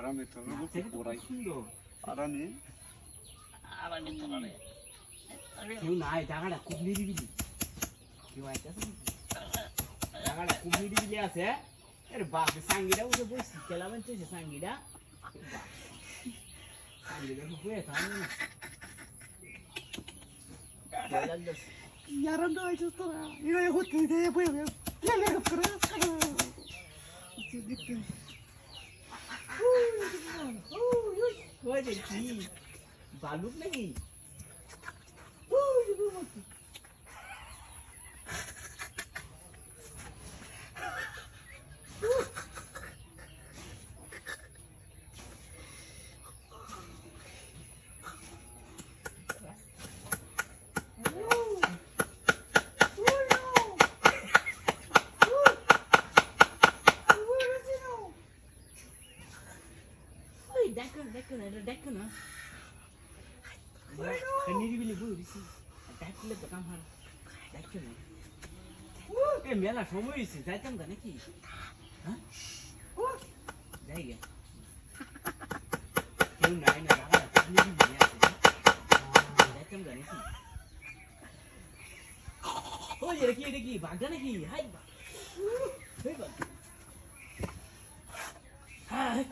আরামে তো ওরাই সুন্দর আরামে তো রে কেউ নাই জায়গাটা খুব নিরিবিলি কেউ আইতাছে জায়গাটা খুব নিরিবিলি আছে আরে বাপ সাঙ্গিটা উঠে বসছি খেলাবেন তো সাঙ্গিটা সাঙ্গিটা হয়ে থামে না यार अंदर आई तो ये होती है ये बोल ले ले कर ওই দেখি বালুক নাকি দেখো না নিরিবিলি বুঝছি দেখলে তো কাম হার দেখছো না এ মেলা সময় হয়েছে যাইতাম না নাকি হ্যাঁ যাই গে কেউ নাই না দাদা নিরিবিলি আছে যাইতাম না নাকি ওই এটা কি বাঘটা নাকি হাই বাঘ হাই বাঘ হাই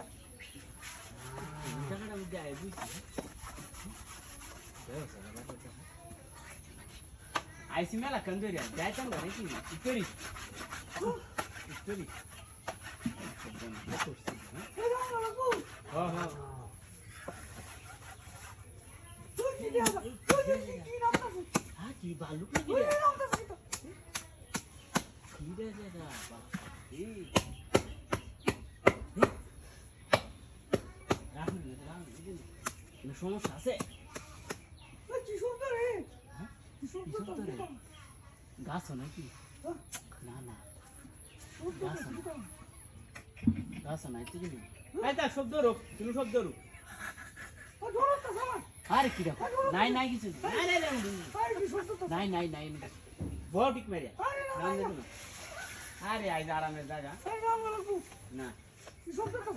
জায়গাটা মধ্যে আয় বুঝছি আইসি মেলা কন্দরিয়া যাইতাম না নাকি ইতরি কি বালুক নাকি সমস্যা আছে গাছ নাকি না না গাছ নাই তুই শব্দ রোক তুমি শব্দ রোক আরে কি দেখো নাই কিছু নাই বড় ঠিক মেরে আরে আইজ আরামে জায়গা না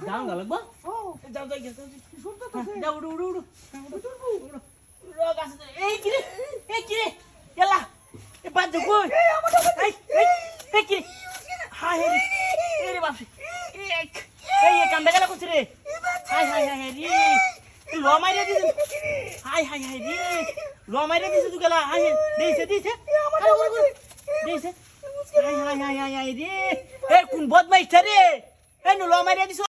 যাও না লাগবো যাও উড়ো এই কিরে এলা এ বাদ দে কই এই কিরে হাই রে বাপ এই কামটা গেল কইছ রে হাই রে লো মাইরে দিছ হাই রে লো মাইরে দিছ তুই গেলা হাই দিছে দিছে হাই রে এ কোন বদমাইছ রে এ লো মাইরে দিছ